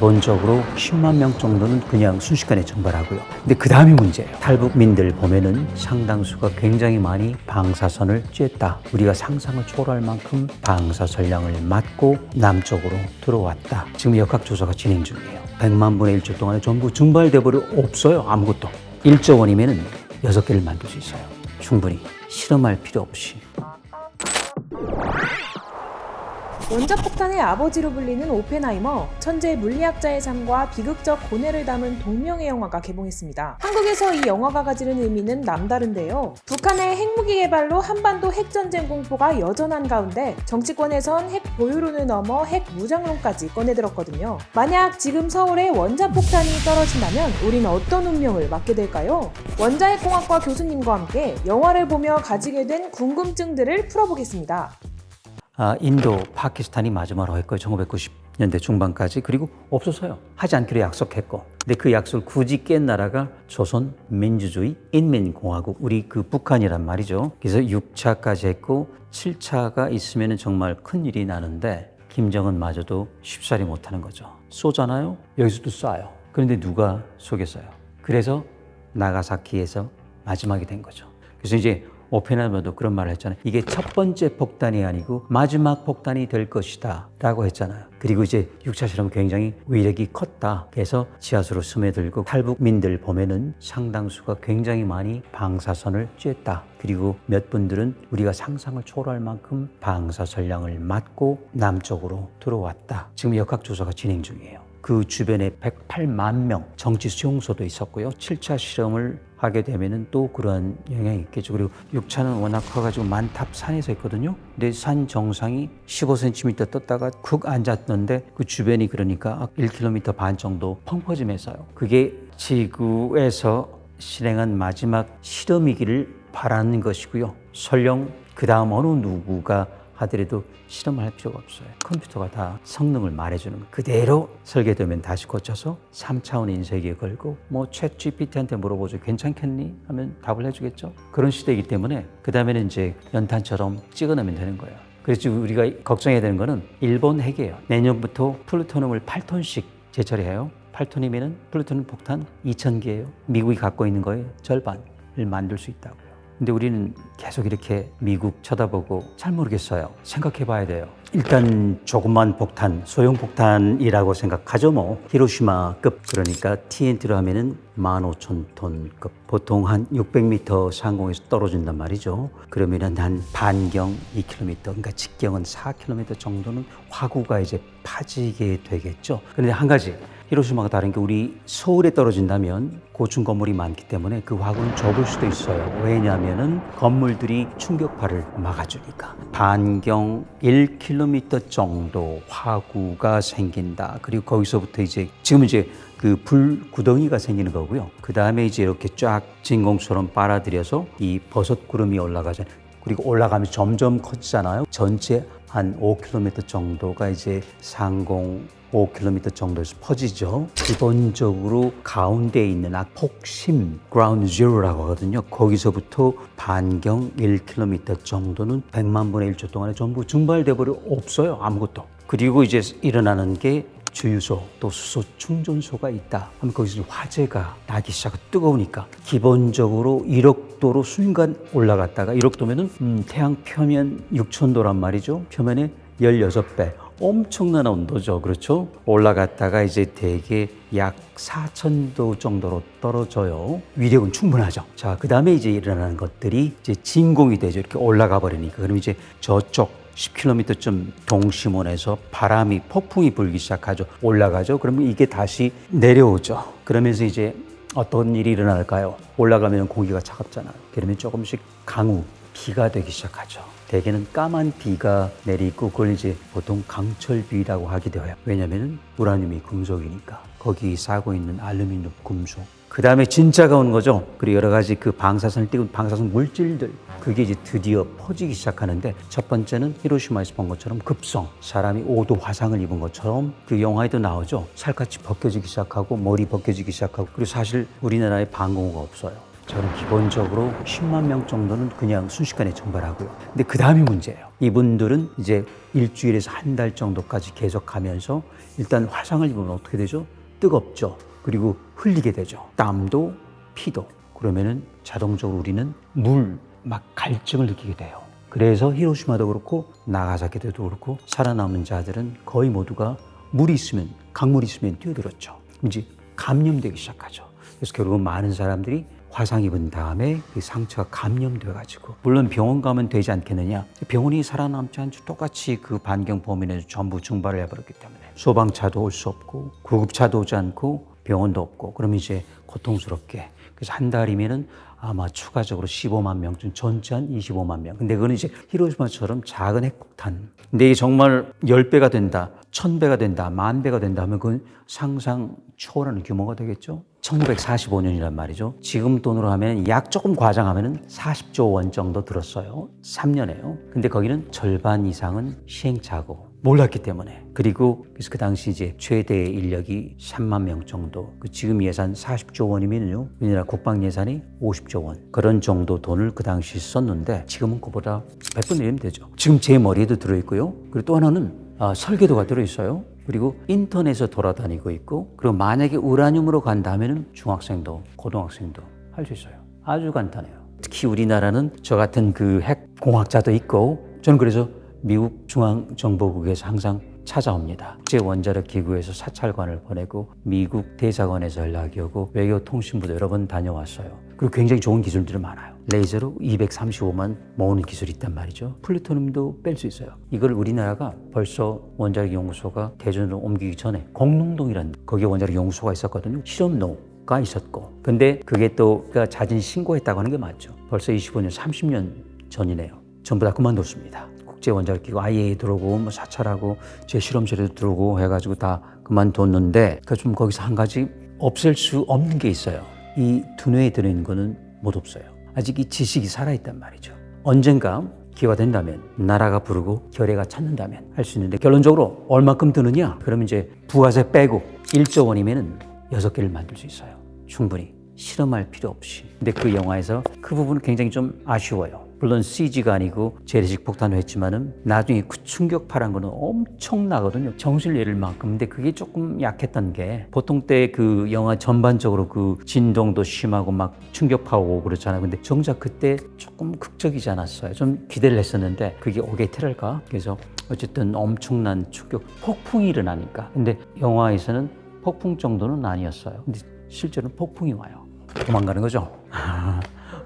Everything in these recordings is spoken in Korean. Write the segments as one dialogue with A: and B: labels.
A: 기본적으로 10만 명 정도는 그냥 순식간에 정발하고요. 근데 그 다음이 문제예요. 탈북민들 보면은 상당수가 굉장히 많이 방사선을 쬐다. 우리가 상상을 초월할 만큼 방사 전량을 맞고 남쪽으로 들어왔다. 지금 역학조사가 진행 중이에요. 100만 분의 1초 동안에 전부 증발돼 버려 없어요. 아무것도. 1조 원이면은 6개를 만들 수 있어요. 충분히 실험할 필요 없이.
B: 원자폭탄의 아버지로 불리는 오펜하이머, 천재 물리학자의 삶과 비극적 고뇌를 담은 동명의 영화가 개봉했습니다. 한국에서 이 영화가 가지는 의미는 남다른데요. 북한의 핵무기 개발로 한반도 핵전쟁 공포가 여전한 가운데 정치권에선 핵 보유론을 넘어 핵 무장론까지 꺼내들었거든요. 만약 지금 서울에 원자폭탄이 떨어진다면 우린 어떤 운명을 맞게 될까요? 원자핵공학과 교수님과 함께 영화를 보며 가지게 된 궁금증들을 풀어보겠습니다.
A: 인도, 파키스탄이 마지막으로 했고요. 1990년대 중반까지. 그리고 없었어요. 하지 않기로 약속했고. 근데 그 약속을 굳이 깬 나라가 조선민주주의 인민공화국, 우리 그 북한이란 말이죠. 그래서 6차까지 했고 7차가 있으면 정말 큰일이 나는데 김정은마저도 쉽사리 못하는 거죠. 쏘잖아요. 여기서도 쏴요. 그런데 누가 쏘겠어요. 그래서 나가사키에서 마지막이 된 거죠. 그래서 이제 오펜하이머도 그런 말을 했잖아요. 이게 첫 번째 폭탄이 아니고 마지막 폭탄이 될 것이다 라고 했잖아요. 그리고 이제 6차 실험은 굉장히 위력이 컸다. 그래서 지하수로 스며들고 탈북민들 보면은 상당수가 굉장히 많이 방사선을 쬐다. 그리고 몇 분들은 우리가 상상을 초월할 만큼 방사 전량을 맞고 남쪽으로 들어왔다. 지금 역학조사가 진행 중이에요. 그 주변에 108만 명 정치 수용소도 있었고요. 7차 실험을 하게 되면은 또 그러한 영향이 있겠죠. 그리고 6차는 워낙 커가지고 만탑 산에서 했거든요. 근데 산 정상이 15cm 떴다가 쿡 앉았는데 그 주변이 그러니까 1km 반 정도 펑퍼짐했어요. 그게 지구에서 실행한 마지막 실험이기를 바라는 것이고요. 설령 그 다음 어느 누구가 하더라도 실험할 필요가 없어요. 컴퓨터가 다 성능을 말해주는 거. 그대로 설계되면 다시 고쳐서 3차원 인쇄기에 걸고 챗 GPT한테 물어보죠. 괜찮겠니? 하면 답을 해주겠죠. 그런 시대이기 때문에 그 다음에는 이제 연탄처럼 찍어내면 되는 거예요. 그래서 우리가 걱정해야 되는 거는 일본 핵이에요. 내년부터 플루토늄을 8톤씩 재처리해요. 8톤이면은 플루토늄 폭탄 2,000개예요. 미국이 갖고 있는 거의 절반을 만들 수 있다고요. 근데 우리는 계속 이렇게 미국 쳐다보고 잘 모르겠어요. 생각해 봐야 돼요. 일단 조그만 폭탄, 소형 폭탄이라고 생각하죠. 히로시마급, 그러니까 TNT로 하면은 15,000톤급. 보통 한 600m 상공에서 떨어진단 말이죠. 그러면은 한 반경 2km, 그러니까 직경은 4km 정도는 화구가 이제 파지게 되겠죠. 그런데 한 가지, 히로시마가 다른 게 우리 서울에 떨어진다면 고층 건물이 많기 때문에 그 화구는 좁을 수도 있어요. 왜냐하면은 건물들이 충격파를 막아주니까. 반경 1km 정도 화구가 생긴다. 그리고 거기서부터 이제 지금 이제 그 불 구덩이가 생기는 거고요. 그 다음에 이제 이렇게 쫙 진공처럼 빨아들여서 이 버섯 구름이 올라가잖아요. 그리고 올라가면서 점점 커지잖아요. 전체 한 5km 정도가 이제 상공 5km 정도에서 퍼지죠. 기본적으로 가운데에 있는 폭심, ground zero라고 하거든요. 거기서부터 반경 1km 정도는 100만 분의 1초 동안에 전부 증발돼 버려 없어요. 아무것도. 그리고 이제 일어나는 게 주유소, 또 수소 충전소가 있다 하면 거기서 화재가 나기 시작하고 뜨거우니까 기본적으로 1억 도로 순간 올라갔다가 1억 도면은 태양 표면 6,000도란 말이죠. 표면에 16배. 엄청난 온도죠. 그렇죠? 올라갔다가 이제 대개 약 4,000도 정도로 떨어져요. 위력은 충분하죠. 자, 그 다음에 이제 일어나는 것들이 이제 진공이 되죠. 이렇게 올라가 버리니까. 그럼 이제 저쪽 10km쯤 동심원에서 바람이, 폭풍이 불기 시작하죠. 올라가죠. 그러면 이게 다시 내려오죠. 그러면서 이제 어떤 일이 일어날까요? 올라가면 공기가 차갑잖아요. 그러면 조금씩 강우, 비가 되기 시작하죠. 대개는 까만 비가 내리고 그걸 이제 보통 강철비라고 하기도 해요. 왜냐하면 우라늄이 금속이니까. 거기 싸고 있는 알루미늄, 금속. 그 다음에 진짜가 오는 거죠. 그리고 여러 가지 그 방사선을 띄운 방사선 물질들. 그게 이제 드디어 퍼지기 시작하는데 첫 번째는 히로시마에서 본 것처럼 급성. 사람이 5도 화상을 입은 것처럼 그 영화에도 나오죠. 살갗이 벗겨지기 시작하고 머리 벗겨지기 시작하고 그리고 사실 우리나라에 방공호가 없어요. 저는 기본적으로 10만 명 정도는 그냥 순식간에 정발하고요. 근데 그 다음이 문제예요. 이분들은 이제 일주일에서 한 달 정도까지 계속 가면서 일단 화상을 입으면 어떻게 되죠? 뜨겁죠. 그리고 흘리게 되죠. 땀도 피도. 그러면은 자동적으로 우리는 막 갈증을 느끼게 돼요. 그래서 히로시마도 그렇고 나가사키도 그렇고 살아남은 자들은 거의 모두가 강물이 있으면 뛰어들었죠. 이제 감염되기 시작하죠. 그래서 결국은 많은 사람들이 화상 입은 다음에 그 상처가 감염돼가지고, 물론 병원 가면 되지 않겠느냐. 병원이 살아남지 않죠. 똑같이 그 반경 범위 내에서 전부 증발을 해버렸기 때문에 소방차도 올 수 없고 구급차도 오지 않고 병원도 없고, 그럼 이제 고통스럽게. 그래서 한 달이면은 아마 추가적으로 15만 명쯤, 전체 한 25만 명. 근데 그건 이제 히로시마처럼 작은 핵폭탄. 근데 이게 정말 10배가 된다, 1000배가 된다, 10,000배가 된다 하면 그건 상상 초월하는 규모가 되겠죠. 1945년이란 말이죠. 지금 돈으로 하면 약 조금 과장하면 40조 원 정도 들었어요. 3년에요. 근데 거기는 절반 이상은 시행착오. 몰랐기 때문에. 그리고 그래서 그 당시 이제 최대 인력이 3만 명 정도. 지금 예산 40조 원이면요, 우리나라 국방 예산이 50조 원. 그런 정도 돈을 그 당시 썼는데 지금은 그보다 100분 내면 되죠. 지금 제 머리에도 들어있고요. 그리고 또 하나는 설계도가 들어있어요. 그리고 인터넷에 돌아다니고 있고, 그리고 만약에 우라늄으로 간다면 중학생도 고등학생도 할 수 있어요. 아주 간단해요. 특히 우리나라는 저 같은 그 핵공학자도 있고, 저는 그래서 미국 중앙정보국에서 항상 찾아옵니다. 국제원자력기구에서 사찰관을 보내고 미국 대사관에서 연락이 오고 외교통신부도 여러 번 다녀왔어요. 그리고 굉장히 좋은 기술들이 많아요. 레이저로 235만 모으는 기술이 있단 말이죠. 플루토늄도 뺄 수 있어요. 이걸 우리나라가 벌써 원자력연구소가 대전으로 옮기기 전에 공릉동이라는 거기에 원자력연구소가 있었거든요. 실험로가 있었고, 근데 그게 또 자진 신고했다고 하는 게 맞죠. 벌써 25년, 30년 전이네요. 전부 다 그만뒀습니다. 국제원자력기구 IAEA 들어오고 사찰하고 제 실험실에도 들어오고 해가지고 다 그만뒀는데, 좀 거기서 한 가지 없앨 수 없는 게 있어요. 이 두뇌에 들어있는 거는 못 없어요. 아직 이 지식이 살아있단 말이죠. 언젠가 기회가 된다면, 나라가 부르고 결의가 찾는다면 할 수 있는데, 결론적으로 얼마큼 드느냐? 그러면 이제 부가세 빼고 1조 원이면 6개를 만들 수 있어요. 충분히 실험할 필요 없이. 근데 그 영화에서 그 부분은 굉장히 좀 아쉬워요. 물론 CG가 아니고 재래식 폭탄을 했지만은 나중에 그 충격파란 거는 엄청나거든요. 정신을 잃을 만큼. 근데 그게 조금 약했던 게, 보통 때 그 영화 전반적으로 그 진동도 심하고 막 충격파 오고 그렇잖아요. 근데 정작 그때 조금 극적이지 않았어요. 좀 기대를 했었는데 그게 오게이트랄까? 그래서 어쨌든 엄청난 충격, 폭풍이 일어나니까. 근데 영화에서는 폭풍 정도는 아니었어요. 근데 실제로는 폭풍이 와요. 도망가는 거죠.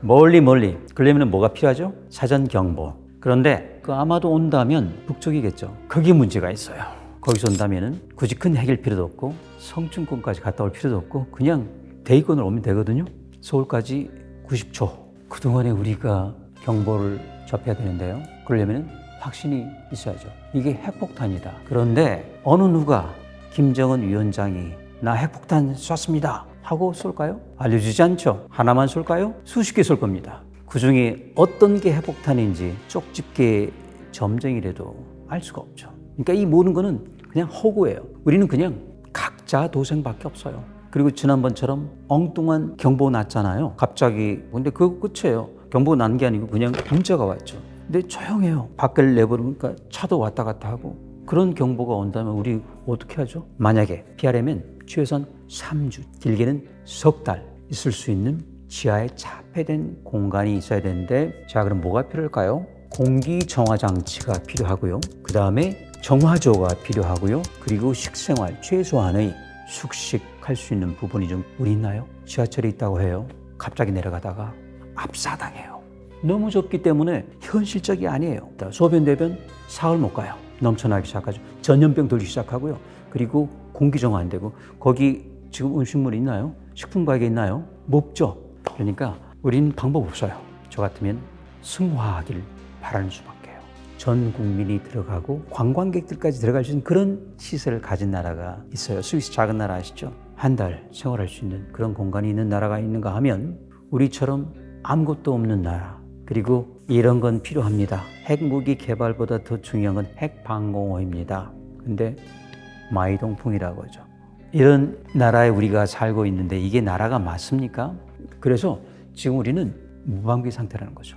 A: 멀리. 그러려면 뭐가 필요하죠? 사전 경보. 그런데 아마도 온다면 북쪽이겠죠. 거기에 문제가 있어요. 거기서 온다면은 굳이 큰 핵일 필요도 없고 성층권까지 갔다 올 필요도 없고 그냥 대기권으로 오면 되거든요. 서울까지 90초. 그동안에 우리가 경보를 접해야 되는데요. 그러려면 확신이 있어야죠. 이게 핵폭탄이다. 그런데 어느 누가 김정은 위원장이 나 핵폭탄 쐈습니다 하고 쏠까요? 알려주지 않죠. 하나만 쏠까요? 수십 개 쏠 겁니다. 그 중에 어떤 게 핵폭탄인지 쪽집게 점쟁이라도 알 수가 없죠. 그러니까 이 모든 거는 그냥 허구예요. 우리는 그냥 각자 도생밖에 없어요. 그리고 지난번처럼 엉뚱한 경보 났잖아요. 갑자기. 근데 그거 끝이에요. 경보 난 게 아니고 그냥 문자가 왔죠. 근데 조용해요. 밖을 내버리니까 차도 왔다 갔다 하고. 그런 경보가 온다면 우리 어떻게 하죠? 만약에 피하려면 최소한 3주, 길게는 석 달 있을 수 있는 지하에 차폐된 공간이 있어야 되는데, 자, 그럼 뭐가 필요할까요? 공기 정화 장치가 필요하고요. 그 다음에 정화조가 필요하고요. 그리고 식생활, 최소한의 숙식할 수 있는 부분이 좀 우리 있나요? 지하철에 있다고 해요. 갑자기 내려가다가 압사당해요. 너무 좁기 때문에 현실적이 아니에요. 소변, 대변 사흘 못 가요. 넘쳐나기 시작하죠. 전염병 돌기 시작하고요. 그리고 공기 정화 안 되고, 거기 지금 음식물 있나요? 식품 가게 있나요? 없죠. 그러니까 우리는 방법 없어요. 저 같으면 승화하길 바라는 수밖에요. 전 국민이 들어가고 관광객들까지 들어갈 수 있는 그런 시설을 가진 나라가 있어요. 스위스 작은 나라 아시죠? 한 달 생활할 수 있는 그런 공간이 있는 나라가 있는가 하면 우리처럼 아무것도 없는 나라. 그리고 이런 건 필요합니다. 핵무기 개발보다 더 중요한 건 핵방공호입니다. 근데 마이동풍이라고 하죠. 이런 나라에 우리가 살고 있는데 이게 나라가 맞습니까? 그래서 지금 우리는 무방비 상태라는 거죠.